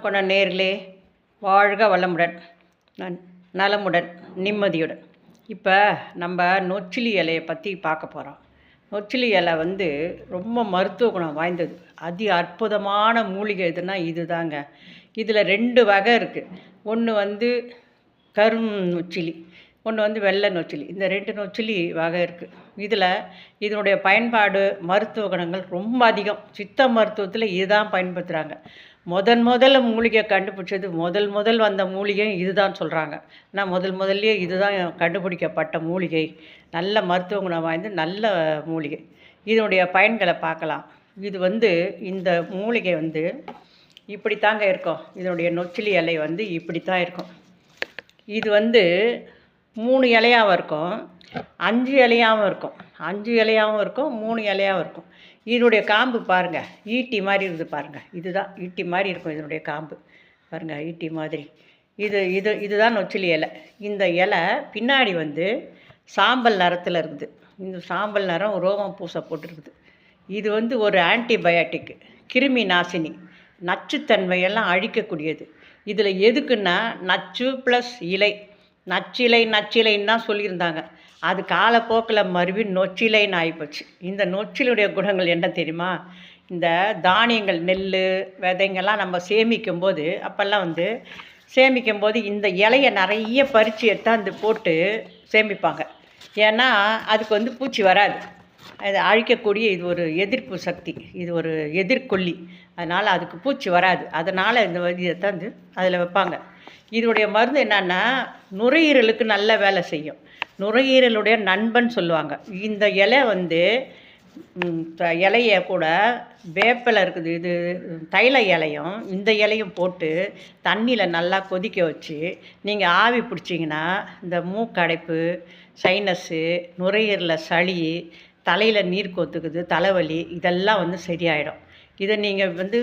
கொண்ட நேர்களே, வாழ்க வளமுடன், நலமுடன், நிம்மதியுடன். இப்போ நம்ம நொச்சிலி இலையை பற்றி பார்க்க போகிறோம். நொச்சிலி இலை வந்து ரொம்ப மருத்துவ குணம் வாய்ந்தது. அதி அற்புதமான மூலிகை எதுனா இது தாங்க. இதில் 2 வகை இருக்குது. ஒன்று வந்து நொச்சிலி, ஒன்று வந்து வெள்ளை நொச்சிலி. இந்த 2 நொச்சிலி வகை இருக்குது. இதனுடைய பயன்பாடு மருத்துவ குணங்கள் ரொம்ப அதிகம். சித்த மருத்துவத்தில் இதுதான் பயன்படுத்துகிறாங்க. முதல்ல மூலிகை கண்டுபிடிச்சது முதல் வந்த மூலிகை இதுதான் சொல்கிறாங்க. ஆனால் முதல்லயே இதுதான் கண்டுபிடிக்கப்பட்ட மூலிகை. நல்ல மருத்துவ குணம் வாய்ந்த நல்ல மூலிகை. இதனுடைய பயன்களை பார்க்கலாம். இது வந்து இந்த மூலிகை வந்து இப்படி தாங்க இருக்கும். இதனுடைய நொச்சிலி இலை வந்து இப்படி தான் இருக்கும். இது வந்து 3 இலையாகவும் இருக்கும், 5 இலையாகவும் இருக்கும், 5 இலையாகவும் இருக்கும், 3 இலையாகவும் இருக்கும். இதனுடைய காம்பு பாருங்கள், ஈட்டி மாதிரி இருக்குது பாருங்கள். இதுதான் ஈட்டி மாதிரி இருக்கும் இதனுடைய காம்பு பாருங்கள், ஈட்டி மாதிரி. இதுதான் நொச்சிலி இலை. இந்த இலை பின்னாடி வந்து சாம்பல் நிறத்தில் இருக்குது. இந்த சாம்பல் நிறம் ரோமம் பூசை போட்டுருக்குது. இது வந்து ஒரு ஆன்டிபயாட்டிக், கிருமி நாசினி, நச்சுத்தன்மையெல்லாம் அழிக்கக்கூடியது. இதில் எதுக்குன்னா நச்சு ப்ளஸ் இலை, நச்சிலைன்னு தான் சொல்லியிருந்தாங்க. அது காலப்போக்கில் மறுபடி நொச்சிலைன்னு ஆகிப்போச்சு. இந்த நொச்சிலுடைய குணங்கள் என்ன தெரியுமா? இந்த தானியங்கள், நெல் விதைங்கள்லாம் நம்ம சேமிக்கும்போது, அப்போல்லாம் வந்து சேமிக்கும்போது இந்த இலையை நிறைய பறித்து எடுத்தாந்து போட்டு சேமிப்பாங்க. ஏன்னா அதுக்கு வந்து பூச்சி வராது. அதை அழிக்கக்கூடிய இது ஒரு எதிர்ப்பு சக்தி, இது ஒரு எதிர்கொல்லி. அதனால் அதுக்கு பூச்சி வராது. அதனால் இந்த இதை வந்து அதில் வைப்பாங்க. இதனுடைய மருந்து என்னன்னா நுரையீரலுக்கு நல்ல வேலை செய்யும். நுரையீரலுடைய நண்பன் சொல்லுவாங்க. இந்த இலை வந்து இலையை கூட வேப்பிலை இருக்குது, இது தைல இலையும் இந்த இலையும் போட்டு தண்ணியில் நல்லா கொதிக்க வச்சு நீங்கள் ஆவி பிடிச்சிங்கன்னா இந்த மூக்கடைப்பு, சைனஸு, நுரையீரலில் சளி, தலையில் நீர் கொத்துக்குது, தலைவலி, இதெல்லாம் வந்து சரியாயிடும். இதை நீங்கள் வந்து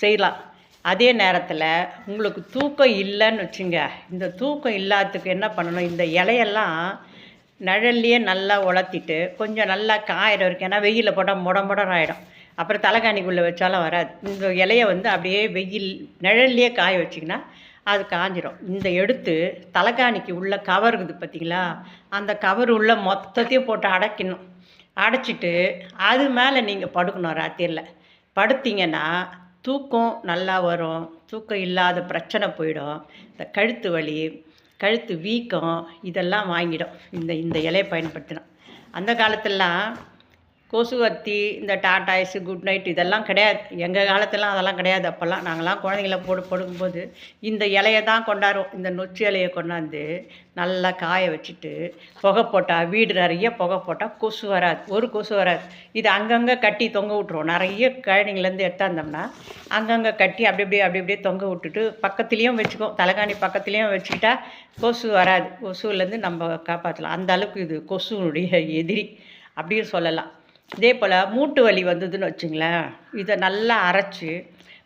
செய்யலாம். அதே நேரத்தில் உங்களுக்கு தூக்கம் இல்லைன்னு வச்சுங்க. இந்த தூக்கம் இல்லாததுக்கு என்ன பண்ணணும்? இந்த இலையெல்லாம் நிழல்லையே நல்லா உலர்த்திட்டு கொஞ்சம் நல்லா காயிற வரைக்கும். ஏன்னா வெயிலில் போட்டால் முடம் ஆகிடும். அப்புறம் தலைகாணிக்குள்ளே வச்சாலும் வராது. இந்த இலையை வந்து அப்படியே வெயில் நிழல்லையே காய வச்சிங்கன்னா அது காஞ்சிடும். இந்த எடுத்து தலைகாணிக்கு உள்ள கவர் இருக்குது பார்த்தீங்களா, அந்த கவர் உள்ள மொத்தத்தையும் போட்டு அடைக்கணும். அடைச்சிட்டு அது மேலே நீங்கள் படுக்கணும். ராத்திரியில் படுத்திங்கன்னா தூக்கம் நல்லா வரும். தூக்கம் இல்லாத பிரச்சனை போயிடும். இந்த கழுத்து வலி, கழுத்து வீக்கம் இதெல்லாம் வாங்கிடும் இந்த இலையை பயன்படுத்தினா. அந்த காலத்திலலாம் கொசுவத்தி, இந்த டாட்டாய்ஸு, குட் நைட் இதெல்லாம் கிடையாது. எங்கள் காலத்திலாம் அதெல்லாம் கிடையாது. அப்போல்லாம் நாங்கள்லாம் குழந்தைங்கள படுக்கும்போது இந்த இலையை தான் கொண்டாடுவோம். இந்த நொச்சி இலையை கொண்டாந்து நல்லா காய வச்சுட்டு புகை போட்டால், வீடு நிறைய புகை போட்டால் கொசு வராது, ஒரு கொசு வராது. இது அங்கங்கே கட்டி தொங்க விட்ருவோம். நிறைய கழனிலேருந்து எடுத்தாந்தோம்னா அங்கங்கே கட்டி அப்படி அப்படியே தொங்க விட்டுட்டு பக்கத்துலேயும் வச்சுக்கோம். தலைகாணி பக்கத்துலேயும் வச்சுக்கிட்டா கொசு வராது. கொசுலேருந்து நம்ம காப்பாற்றலாம். அந்த அளவுக்கு இது கொசுனுடைய எதிரி அப்படின்னு சொல்லலாம். இதே போல் மூட்டு வலி வந்ததுன்னு வச்சுங்களேன், இதை நல்லா அரைச்சி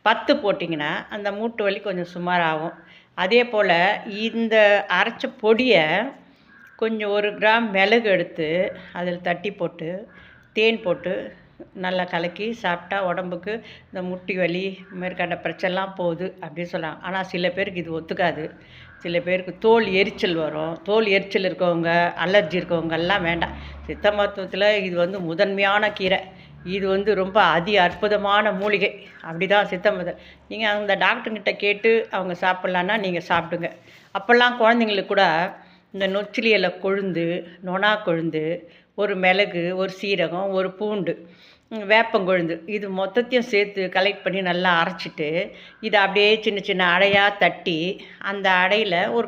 10 போட்டிங்கன்னா அந்த மூட்டு வலி கொஞ்சம் சுமாராகும். அதே போல் இந்த அரைச்ச பொடியை கொஞ்சம் 1 கிராம் மிளகு எடுத்து அதில் தட்டி போட்டு தேன் போட்டு நல்லா கலக்கி சாப்பிட்டா உடம்புக்கு இந்த முட்டி வலி மேற்கண்ட பிரச்சனைலாம் போகுது அப்படின்னு சொல்கிறாங்க. ஆனால் சில பேருக்கு இது ஒத்துக்காது. சில பேருக்கு தோல் எரிச்சல் வரும். தோல் எரிச்சல் இருக்கவங்க, அலர்ஜி இருக்கவங்க எல்லாம் வேண்டாம். சித்த மருத்துவத்தில் இது வந்து முதன்மையான கீரை. இது வந்து ரொம்ப அதி அற்புதமான மூலிகை. அப்படி தான் சித்த மருத்துவம். நீங்கள் அந்த டாக்டர்கிட்ட கேட்டு அவங்க சாப்பிட்லான்னா நீங்கள் சாப்பிடுங்க. அப்போல்லாம் குழந்தைங்களுக்கு கூட இந்த நொச்சிலி இலை கொழுந்து, நொணா கொழுந்து, ஒரு மிளகு, ஒரு சீரகம், ஒரு பூண்டு, வேப்பங்கொழுந்து, இது மொத்தத்தையும் சேர்த்து கலெக்ட் பண்ணி நல்லா அரைச்சிட்டு இதை அப்படியே சின்ன அடையாக தட்டி அந்த அடையில் ஒரு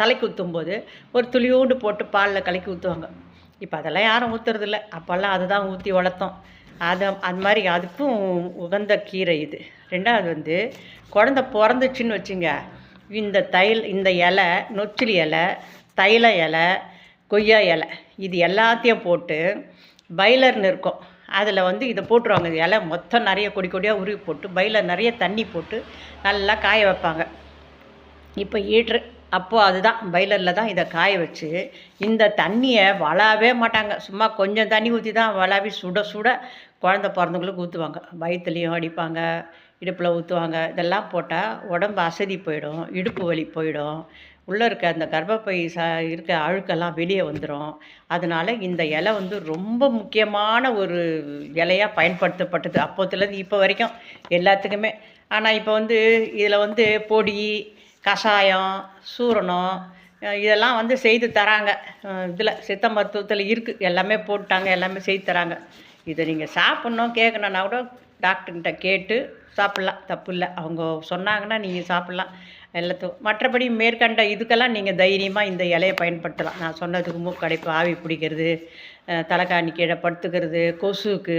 தலைக்கு ஊற்றும்போது ஒரு துளியோண்டு போட்டு பாலில் கலக்கி ஊற்றுவாங்க. இப்போ அதெல்லாம் யாரும் ஊற்றுறதில்ல. அப்போல்லாம் அதுதான் ஊற்றி வளர்த்தோம். அது மாதிரி அதுக்கும் உகந்த கீரை இது. 2வது வந்து குழந்த பிறந்துச்சின்னு வச்சுங்க, இந்த இலை, நொச்சிலி இலை, தைல இலை, கொய்யா இலை, இது எல்லாத்தையும் போட்டு பைலர்னு இருக்கும், அதில் வந்து இதை போட்டுருவாங்க. இது இலை மொத்தம் நிறைய கொடியாக உருவி போட்டு பைலர் நிறைய தண்ணி போட்டு நல்லா காய வைப்பாங்க. இப்போ ஹீட்ரு, அப்போது அதுதான் பைலரில் தான் இதை காய வச்சு இந்த தண்ணியை வளாவே மாட்டாங்க. சும்மா கொஞ்சம் தண்ணி ஊற்றி தான் வளாவி சுட குழந்த பிறந்தவங்களுக்கு ஊற்றுவாங்க. வயிற்றுலையும் அடிப்பாங்க, இடுப்பில் ஊற்றுவாங்க. இதெல்லாம் போட்டால் உடம்பு அசதி போயிடும், இடுப்பு வலி போயிடும், உள்ளே இருக்க அந்த கர்ப்பப்பை இருக்க அழுக்கெல்லாம் வெளியே வந்துடும். அதனால் இந்த இலை வந்து ரொம்ப முக்கியமான ஒரு இலையாக பயன்படுத்தப்பட்டது அப்போத்துலேருந்து இப்போ வரைக்கும் எல்லாத்துக்குமே. ஆனால் இப்போ வந்து இதில் வந்து பொடி, கஷாயம், சூரணம் இதெல்லாம் வந்து செய்து தராங்க. இதில் சித்த மருத்துவத்தில் இருக்குது, எல்லாமே போட்டாங்க, எல்லாமே செய்து தராங்க. இதை நீங்கள் சாப்பிட்ணும் கேட்கணுன்னா கூட டாக்டர்கிட்ட கேட்டு சாப்பிட்லாம், தப்பு இல்லை. அவங்க சொன்னாங்கன்னா நீங்கள் சாப்பிட்லாம் எல்லாத்துக்கும். மற்றபடி மேற்கண்ட இதுக்கெல்லாம் நீங்கள் தைரியமாக இந்த இலையை பயன்படுத்தலாம். நான் சொன்னதுக்கு மூக்கடைப்பு, ஆவி பிடிக்கிறது, தலைக்காணி கீழே படுத்துக்கிறது, கொசுவுக்கு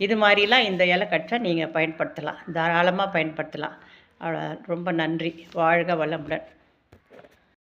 இது மாதிரிலாம் இந்த இலை கடிச்சா நீங்கள் பயன்படுத்தலாம், தாராளமாக பயன்படுத்தலாம். அவ்வளோ. ரொம்ப நன்றி. வாழ்க வளமுடன்.